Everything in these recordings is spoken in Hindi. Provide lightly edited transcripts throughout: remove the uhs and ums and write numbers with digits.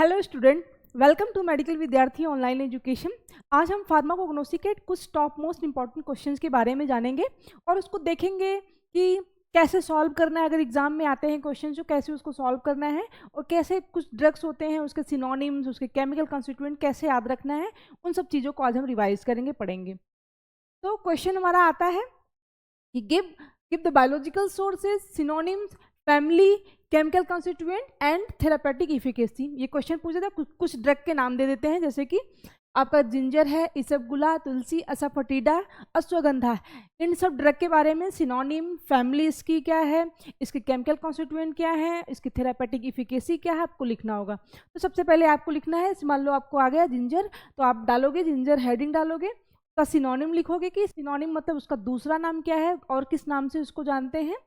Hello student, welcome to medical Vidyarthi online education. आज हम फार्माकोग्नोसी के कुछ टॉप मोस्ट इंपॉर्टेंट क्वेश्चंस के बारे में जानेंगे और उसको देखेंगे कि कैसे सॉल्व करना है। अगर एग्जाम में आते हैं क्वेश्चन तो कैसे उसको सॉल्व करना है और कैसे कुछ ड्रग्स होते हैं उसके सिनोनिम्स, उसके केमिकल कंस्टिट्यूएंट कैसे याद रखना है, उन सब चीज़ों को आज हम रिवाइज करेंगे, पढ़ेंगे। तो क्वेश्चन हमारा आता है कि give the biological sources, synonyms, family, chemical constituent and therapeutic efficacy. ये क्वेश्चन पूछा था। कुछ ड्रग के नाम दे देते हैं, जैसे कि आपका जिंजर है, इसबगोला, तुलसी, असाफोटिडा, अश्वगंधा। इन सब ड्रग के बारे में सिनोनिम, फैमिली इसकी क्या है, इसके केमिकल कंस्टिट्यूएंट क्या है, इसकी थेरापेटिक इफिकेसी क्या है, आपको लिखना होगा। तो सबसे पहले आपको लिखना है, मान लो आपको आ गया जिंजर, तो आप डालोगे जिंजर, हेडिंग डालोगे, उसका सिनोनिम लिखोगे कि सिनोनिम मतलब उसका दूसरा नाम क्या है और किस नाम से उसको जानते हैं।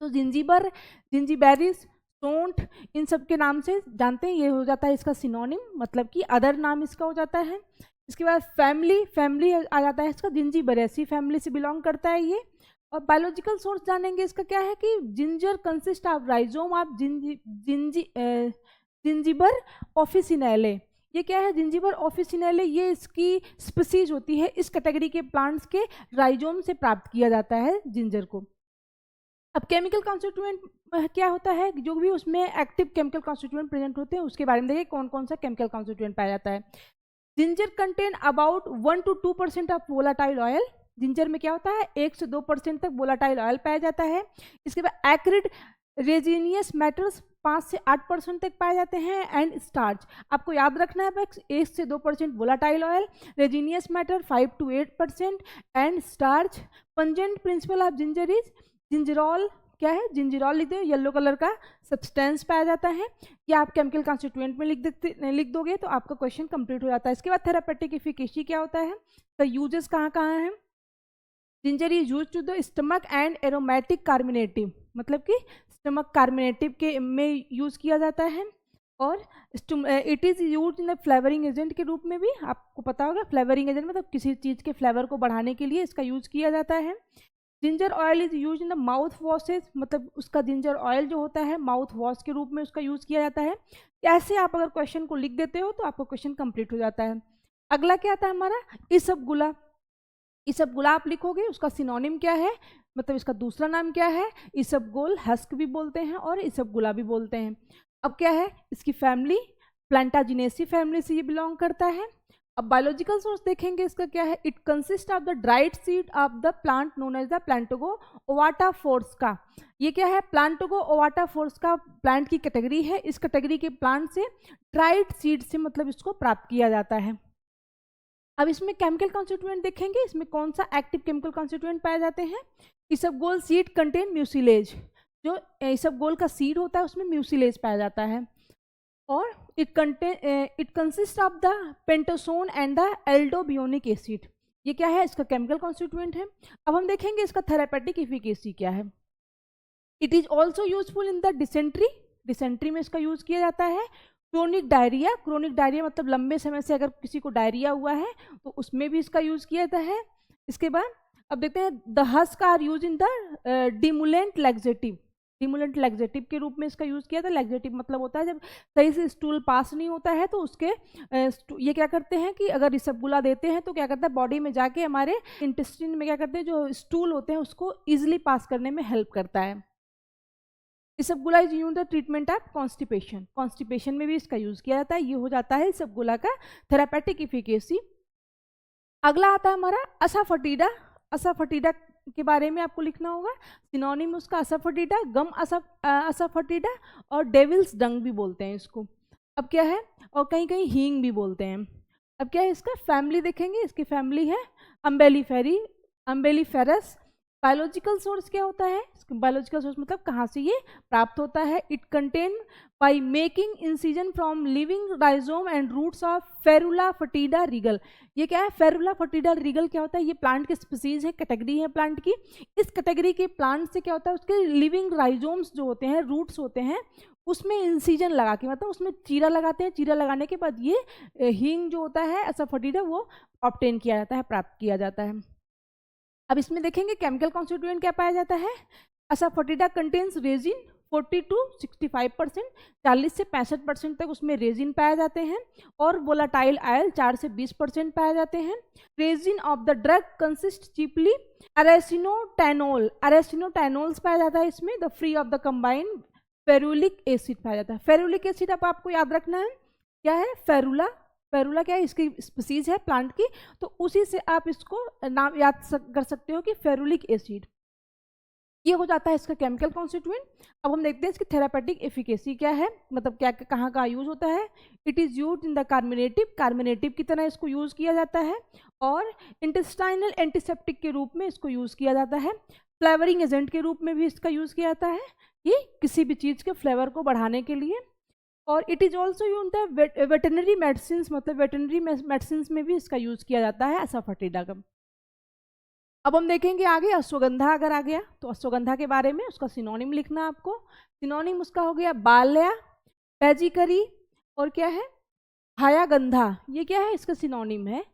तो जिंजीबर, जिंजीबेरिस, सोंठ, इन सब के नाम से जानते हैं। ये हो जाता है इसका सिनोनिम, मतलब कि अदर नाम इसका हो जाता है। इसके बाद फैमिली आ जाता है इसका, जिंजीबेरेसी फैमिली से बिलोंग करता है ये। और बायोलॉजिकल सोर्स जानेंगे इसका क्या है कि ginger consist of rhizome of zingiber officinale. ये क्या है, जिंजीबर ऑफिसिनेले, ये इसकी स्पीसीज होती है। इस कैटेगरी के प्लांट्स के राइजोम से प्राप्त किया जाता है जिंजर को। अब केमिकल कॉन्स्टिट्यूएंट क्या होता है, जो भी उसमें एक्टिव केमिकल कॉन्स्टिट्यूएंट प्रेजेंट होते हैं उसके बारे में देखिए कौन कौन सा केमिकल कॉन्स्टिट्यूएंट पाया जाता है। Ginger contain about 1 to 2% of volatile oil. Ginger में क्या होता है, 1 से 2% तक वोलाटाइल ऑयल पाया जाता है। इसके बाद एक्रिड रेजिनियस मैटर्स 5 से 8% तक पाए जाते हैं। एंड स्टार्च, आपको याद रखना है बस, 1 से 2% volatile oil, resinous matter 5 to 8% and starch. Pungent principle of ginger is gingerol. क्या है, जिंजरॉल लिख दो, येलो कलर का सब्सटेंस पाया जाता है। या आप केमिकल कॉन्स्टिट्यूएंट में लिख दोगे तो आपका क्वेश्चन कंप्लीट हो जाता है। इसके बाद थेरापेटिक इफिकेसी क्या होता है, तो यूजेस कहाँ कहाँ है। Ginger is use to the stomach and aromatic carminative, मतलब कि स्टमक कार्मिनेटिव के में यूज किया जाता है। और it is use in flavouring agent के रूप में भी, आपको पता होगा फ्लेवरिंग एजेंट मतलब किसी चीज के फ्लेवर को बढ़ाने के लिए इसका यूज किया जाता है। Ginger oil is use in the mouth washes, मतलब उसका जिंजर ऑयल जो होता है माउथ वॉश के रूप में उसका यूज किया जाता है। ऐसे आप अगर क्वेश्चन को लिख देते हो तो आपका क्वेश्चन कंप्लीट हो जाता है। अगला क्या आता है हमारा, इसबगोला। इसबगोला आप लिखोगे, उसका सिनोनिम क्या है, मतलब इसका दूसरा नाम क्या है। इसबगोल हस्क भी बोलते हैं और इसबगोला भी बोलते हैं। अब क्या है, इसकी फैमिली प्लांटाजिनेसी फैमिली से ये बिलोंग करता है। अब बायोलॉजिकल सोर्स देखेंगे इसका क्या है, it consist of the dried seed of the plant known as the Plantago ovata Forssk. ये क्या है, प्लांटोगो ओवाटा फोर्स्का प्लांट की कैटेगरी है। इस कैटेगरी के प्लांट से ड्राइड सीड से मतलब इसको प्राप्त किया जाता है। अब इसमें केमिकल कॉन्स्टिट्यूएंट देखेंगे, इसमें कौन सा एक्टिव केमिकल कॉन्स्टिट्यूएंट पाए जाते हैं। इसबगोल सीड कंटेन म्यूसिलेज, जो इसबगोल का सीड होता है उसमें म्यूसिलेज पाया जाता है। और it consist of the pentosan and the aldobionic acid. ये क्या है, इसका केमिकल कॉन्स्टिट्यूएंट है। अब हम देखेंगे इसका थेरापेटिक इफिकेसी क्या है। It is also useful in the dysentery, dysentery में इसका यूज किया जाता है। क्रोनिक डायरिया, क्रोनिक डायरिया मतलब लंबे समय से अगर किसी को डायरिया हुआ है तो उसमें भी इसका यूज किया जाता है। इसके बाद अब देखते हैं, the husk are use in the demulcent laxative, demulcent laxative के रूप में इसका यूज किया था। लैक्सेटिव मतलब होता है जब सही से स्टूल पास नहीं होता है तो उसके ये क्या करते हैं कि अगर इसबगोला देते हैं तो क्या करता है, बॉडी में जाके हमारे इंटेस्टाइन में क्या करते हैं, जो स्टूल होते हैं उसको इजिली पास करने में हेल्प करता है। Ispaghula is use the treatment of constipation, constipation में भी इसका यूज किया जाता है। ये हो जाता है इसबगोला का थेरापेटिक इफिकेसी। अगला आता है हमारा असाफोटिडा। असाफोटिडा के बारे में आपको लिखना होगा, सिनोनिम उसका असाफोटिडा, गम असाफोटिडा और डेविल्स डंग भी बोलते हैं इसको। अब क्या है, और कहीं कहीं हींग भी बोलते हैं। अब क्या है, इसका फैमिली देखेंगे, इसकी फैमिली है अम्बेलिफेरस। बायोलॉजिकल सोर्स क्या होता है, बायोलॉजिकल सोर्स मतलब कहाँ से ये प्राप्त होता है। It contain by making incision from living rhizome and roots of Ferula foetida Regel. ये क्या है, फेरुला फटीडा रीगल क्या होता है, ये प्लांट के स्पीसीज है, कैटेगरी है प्लांट की। इस कैटेगरी के प्लांट से क्या होता है, उसके लिविंग राइजोम्स जो होते हैं, रूट्स होते हैं, उसमें इंसिजन लगा के मतलब उसमें चीरा लगाते हैं। चीरा लगाने के बाद ये हींग जो होता है असाफोटिडा वो ऑब्टेन किया जाता है, प्राप्त किया जाता है। अब इसमें देखेंगे केमिकल कॉन्स्टिट्यूएंट क्या पाया जाता है। असाफोटिडा कंटेन्स रेजिन 40 to 65%, 40 से 65% तक उसमें रेजिन पाए जाते हैं, और वोलाटाइल आयल 4 से 20% पाए जाते हैं। Resin of the drug consist chiefly asaresinotannol, asaresinotannols पाया जाता है इसमें। The free of the combined ferulic acid पाया जाता है। फेरुलिक एसिड अब आपको याद रखना है क्या है, फेरुला, फेरुला क्या है, इसकी स्पीसीज है प्लांट की, तो उसी से आप इसको नाम याद कर सकते हो कि फेरुलिक एसिड। ये हो जाता है इसका केमिकल कॉन्स्टिट्यूएंट। अब हम देखते हैं इसकी थेरापेटिक एफिकेसी क्या है, मतलब क्या कहाँ का यूज होता है। It is use in the carminative, carminative की तरह इसको यूज़ किया जाता है, और इंटेस्टाइनल एंटीसेप्टिक के रूप में इसको यूज़ किया जाता है। फ्लेवरिंग एजेंट के रूप में भी इसका यूज़ किया जाता है, ये किसी भी चीज़ के फ्लेवर को बढ़ाने के लिए। और it is also use the veterinary medicine, मतलब वेटनरी मेडिसिन में भी इसका यूज़ किया जाता है एसाफेटिडागम। अब हम देखेंगे आगे अश्वगंधा अगर आ गया तो अश्वगंधा के बारे में उसका सिनोनिम लिखना आपको। सिनोनिम उसका हो गया बाल्या, पैजिकरी, और क्या है हायागंधा, ये क्या है इसका सिनोनिम है।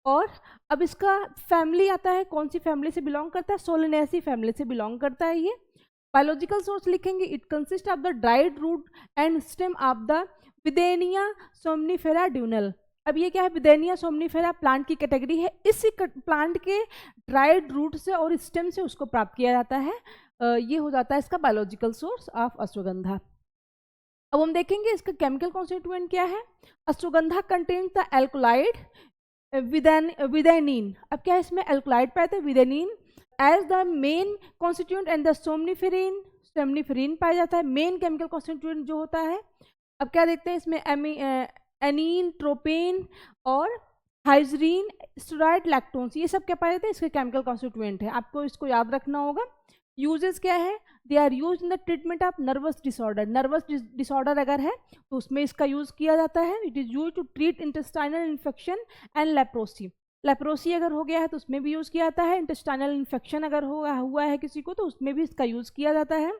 और अब इसका फैमिली आता है, कौन सी फैमिली से बिलोंग करता है, सोलेनेसी फैमिली से बिलोंग करता है ये। बायोलॉजिकल सोर्स लिखेंगे, it consist of the dried root and stem of the Withania somnifera Dunal. अब ये क्या है, विदेनिया सोमनीफेरा प्लांट की कैटेगरी है, इसी प्लांट के ड्राइड रूट से और स्टेम से उसको प्राप्त किया जाता है। ये हो जाता है इसका बायोलॉजिकल सोर्स ऑफ अश्वगंधा। अब हम देखेंगे इसका केमिकल कॉन्स्टिट्यूएंट क्या है। Ashwagandha contains the alkaloid withanine. अब क्या है इसमें एल्कोलाइड पाए थे withanine as the main constituent, and the somniferine, somniferine पाया जाता है मेन केमिकल कॉन्स्टिट्यूएंट जो होता है। अब क्या देखते हैं इसमें एनीन, ट्रोपेन और हाइजरीन, स्टेरॉइड, लैक्टोन्स, ये सब क्या पाए जाते हैं इसके केमिकल कॉन्स्टिट्यूएंट है, आपको इसको याद रखना होगा। यूजेस क्या है, they are use in the treatment of nervous disorder, nervous disorder अगर है तो उसमें इसका यूज किया जाता है। It is use to treat intestinal infection and leprosy, leprosy अगर हो गया है तो उसमें भी यूज किया जाता है। इंटेस्टाइनल इन्फेक्शन अगर हुआ है किसी को तो उसमें भी इसका यूज किया जाता है।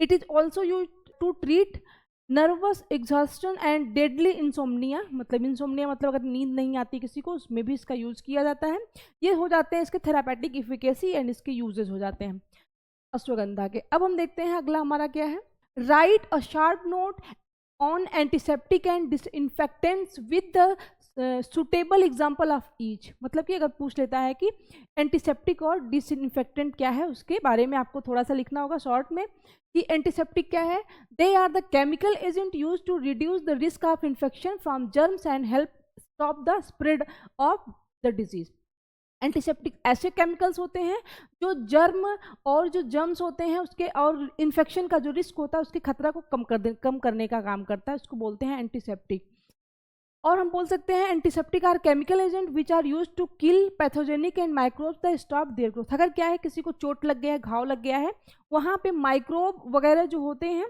It is also use to treat nervous exhaustion and deadly insomnia, मतलब इंसोम्निया मतलब अगर नींद नहीं आती किसी को, उसमें भी इसका यूज किया जाता है। ये हो जाते हैं इसके थेरापेटिक इफिकेसी एंड इसके यूजेस हो जाते हैं अश्वगंधा के। अब हम देखते हैं अगला हमारा क्या है, write a short note on antiseptic and disinfectants with the suitable example of each. मतलब कि अगर पूछ लेता है कि एंटीसेप्टिक और डिसइंफेक्टेंट क्या है उसके बारे में आपको थोड़ा सा लिखना होगा शॉर्ट में कि एंटीसेप्टिक क्या है, they are the chemical agent use to reduce the risk of infection from germs and help stop the spread of the disease. Antiseptic ऐसे केमिकल्स होते हैं जो जर्म और जो जर्म्स होते हैं उसके और इन्फेक्शन का जो रिस्क होता है उसके खतरा को कम करने का काम करता है, उसको बोलते हैं एंटीसेप्टिक। और हम बोल सकते हैं antiseptic are chemical agent which are use to kill pathogenic and microbes the stop their growth. अगर क्या है किसी को चोट लग गया है, घाव लग गया है, वहाँ पे माइक्रोब वगैरह जो होते हैं,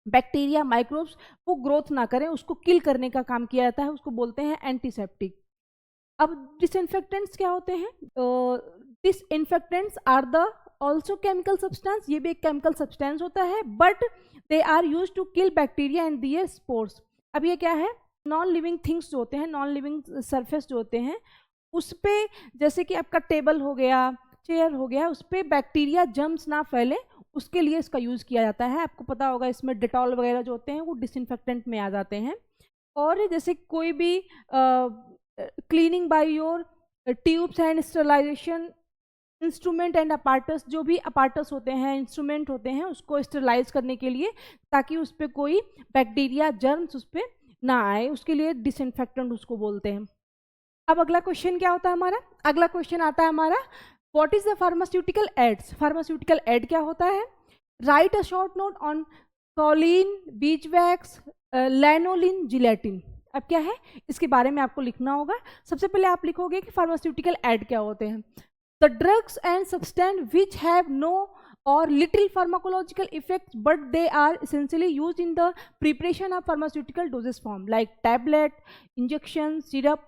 बैक्टीरिया, माइक्रोब्स, वो ग्रोथ ना करें, उसको किल करने का काम किया जाता है, उसको बोलते हैं एंटीसेप्टिक। अब डिसइंफेक्टेंट्स क्या होते हैं, disinfectants are the also chemical substance, ये भी एक केमिकल सब्सटेंस होता है, but they are use to kill bacteria and their spores. अब ये क्या है, नॉन लिविंग थिंग्स जो होते हैं, नॉन लिविंग सरफेस जो होते हैं उस पर, जैसे कि आपका टेबल हो गया, चेयर हो गया, उस पर बैक्टीरिया जर्म्स ना फैले उसके लिए इसका यूज़ किया जाता है। आपको पता होगा इसमें डेटॉल वगैरह जो होते हैं वो डिसइंफेक्टेंट में आ जाते हैं। और जैसे कोई भी cleaning by your tubes and sterilization instrument and apparatus, जो भी अपार्टस होते हैं, इंस्ट्रूमेंट होते हैं, उसको स्टरलाइज करने के लिए ताकि उस पर कोई बैक्टीरिया जर्म्स उस पर ना आए, उसके लिए डिसइंफेक्टेंट उसको बोलते हैं। अब अगला क्वेश्चन क्या होता है हमारा, अगला क्वेश्चन आता है हमारा what is the pharmaceutical aids. Pharmaceutical aid क्या होता है, write a short note on saline, beeswax, lanolin, gelatin. अब क्या है इसके बारे में आपको लिखना होगा। सबसे पहले आप लिखोगे कि फार्मास्यूटिकल एड क्या होते हैं, the drugs and substance which have no or little pharmacological effects but they are essentially used in the preparation of pharmaceutical dosage form like tablet, injection, syrup,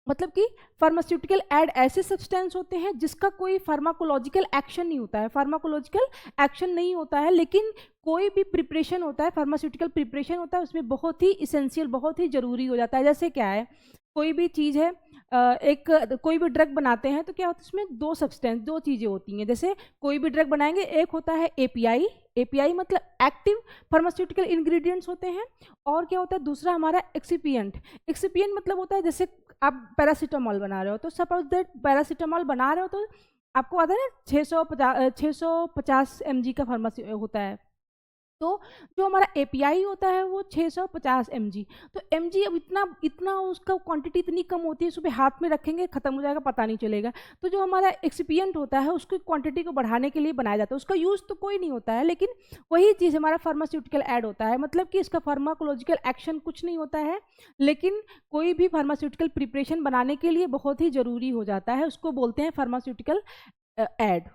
मतलब कि फार्मास्यूटिकल एड ऐसे सब्सटेंस होते हैं जिसका कोई फार्माकोलॉजिकल एक्शन नहीं होता है, फार्माकोलॉजिकल एक्शन नहीं होता है, लेकिन कोई भी प्रिपरेशन होता है, फार्मास्यूटिकल प्रिपरेशन होता है, उसमें बहुत ही इसेंशियल, बहुत ही ज़रूरी हो जाता है। जैसे क्या है, कोई भी चीज़ है, कोई भी ड्रग बनाते हैं तो क्या होता है, उसमें दो सब्सटेंस, दो चीज़ें होती हैं। जैसे कोई भी ड्रग बनाएंगे, एक होता है एपीआई, एपीआई मतलब एक्टिव फार्मास्यूटिकल इंग्रेडिएंट्स होते हैं, और क्या होता है दूसरा हमारा एक्सिपिएंट। एक्सिपिएंट मतलब होता है जैसे आप पैरासीटामॉल बना रहे हो, तो सपोज दैट पैरासीटामॉल बना रहे हो तो आपको आता है ना 650 mg का फार्मासी होता है, तो जो हमारा एपीआई होता है वो 650 mg। तो mg अब इतना इतना उसका क्वांटिटी इतनी कम होती है, सुबह हाथ में रखेंगे खत्म हो जाएगा, पता नहीं चलेगा। तो जो हमारा एक्सिपिएंट होता है उसकी क्वांटिटी को बढ़ाने के लिए बनाया जाता है, उसका यूज़ तो कोई नहीं होता है, लेकिन वही चीज़ हमारा फार्मास्यूटिकल ऐड होता है, मतलब कि इसका फार्माकोलॉजिकल एक्शन कुछ नहीं होता है, लेकिन कोई भी फार्मास्यूटिकल प्रिपरेशन बनाने के लिए बहुत ही ज़रूरी हो जाता है, उसको बोलते हैं फार्मास्यूटिकल ऐड।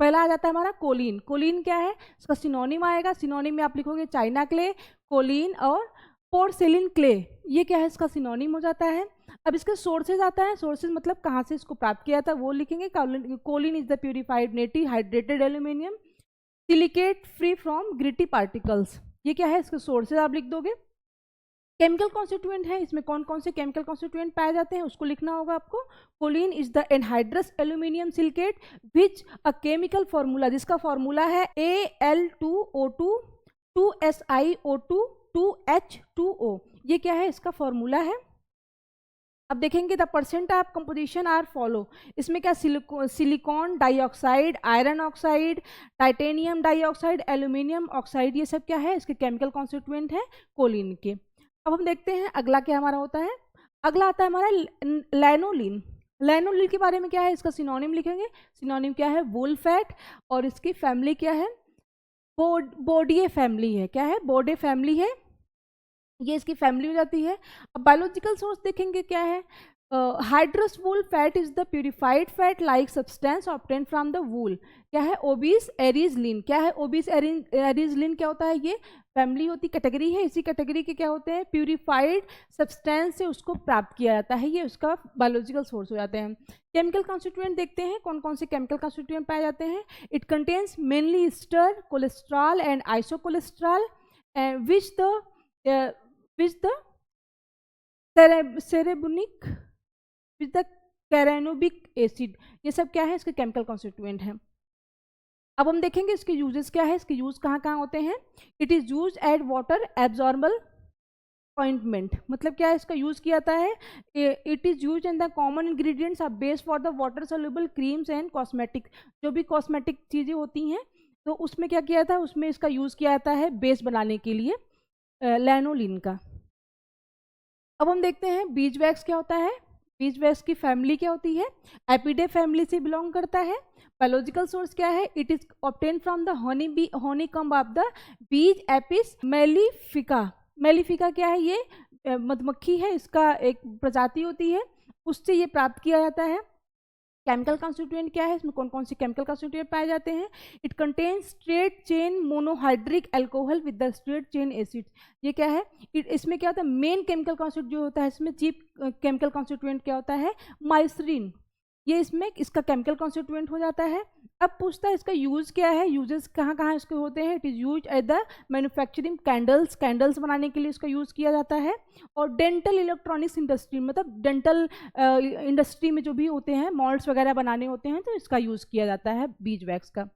पहला आ जाता है हमारा कोलिन। कोलिन क्या है, इसका सिनोनिम आएगा, सिनोनिम में आप लिखोगे चाइना क्ले, कोलिन और पोर्सिलिन क्ले, ये क्या है इसका सिनोनिम हो जाता है। अब इसके सोर्सेज आता है, सोर्सेज मतलब कहाँ से इसको प्राप्त किया था वो लिखेंगे। Kaolin is the purified native hydrated aluminium silicate free from gritty particles, ये क्या है इसके सोर्सेज आप लिख दोगे। केमिकल कॉन्स्टिट्यूएंट है, इसमें कौन कौन से केमिकल कॉन्स्टिट्यूएंट पाए जाते हैं उसको लिखना होगा आपको। Kaolin is the anhydrous aluminium silicate which a chemical formula, जिसका फॉर्मूला है Al2O2 2SiO2 2H2O, ये क्या है इसका फॉर्मूला है। अब देखेंगे the percent of composition are follow, इसमें क्या silicon dioxide, iron oxide, titanium dioxide, aluminium oxide, ये सब क्या है इसके केमिकल कॉन्स्टिट्यूएंट है कोलिन के। अब हम देखते हैं अगला क्या हमारा होता है। अगला आता है हमारा लैनोलिन। लैनोलिन के बारे में क्या है, इसका सिनोनिम लिखेंगे। सिनोनिम क्या है, वूल फैट, और इसकी फैमिली क्या है, बोडिये फैमिली है। क्या है, बोडे फैमिली है, ये इसकी फैमिली हो जाती है। अब बायोलॉजिकल सोर्स देखेंगे क्या है, hydrous wool fat is the purified fat like substance obtain from the wool. क्या है, ओबीस एरिजलिन। क्या है ओबीस एरिजलिन, क्या होता है, ये फैमिली होती कैटेगरी है, इसी कैटेगरी के क्या होते हैं प्यूरिफाइड सब्सटेंस से उसको प्राप्त किया जाता है, ये उसका बायोलॉजिकल सोर्स हो जाते हैं। केमिकल कॉन्स्टिट्यूएंट देखते हैं कौन कौन से केमिकल कॉन्स्टिट्यूएंट पाए जाते हैं। It contains mainly ester, cholesterol and isocholesterol which the cerebronic which the carnaubic acid, ये सब क्या है इसके केमिकल कॉन्स्टिट्यूएंट हैं। अब हम देखेंगे इसके यूजेस क्या है, इसके यूज कहाँ कहाँ होते हैं। It is use at water absorbable ointment, मतलब क्या है इसका यूज किया जाता है। It is use in the common ingredients of base for the water soluble creams and cosmetic, जो भी कॉस्मेटिक चीज़ें होती हैं तो उसमें क्या किया जाता है, उसमें इसका यूज किया जाता है बेस बनाने के लिए लैनोलिन का। अब हम देखते हैं बीज वैक्स क्या होता है। बीज वैक्स की फैमिली क्या होती है, एपिडे फैमिली से बिलोंग करता है। बायोलॉजिकल सोर्स क्या है, it is obtain from the honey comb of the bees Apis mellifica. Mellifica क्या है, ये मधुमक्खी है, इसका एक प्रजाति होती है, उससे ये प्राप्त किया जाता है। केमिकल कॉन्स्टिट्यूएंट क्या है, इसमें कौन कौन से केमिकल कॉन्स्टिट्यूएंट पाए जाते हैं। It contains straight chain monohydric alcohol with the straight chain acid, ये क्या है, इसमें क्या होता है मेन केमिकल कॉन्स्टिट्यूएंट जो होता है, इसमें चीफ केमिकल कॉन्स्टिट्यूएंट क्या होता है, माइसरीन, ये इसमें इसका केमिकल कॉन्स्टिट्यूएंट हो जाता है। अब पूछता है इसका यूज क्या है, यूजेस कहाँ कहाँ इसके होते हैं। It is use at the manufacturing candles, candles बनाने के लिए इसका यूज़ किया जाता है। और डेंटल इलेक्ट्रॉनिक्स इंडस्ट्री, मतलब डेंटल इंडस्ट्री में जो भी होते हैं मॉल्ड्स वगैरह बनाने होते हैं तो इसका यूज़ किया जाता है बीज वैक्स का।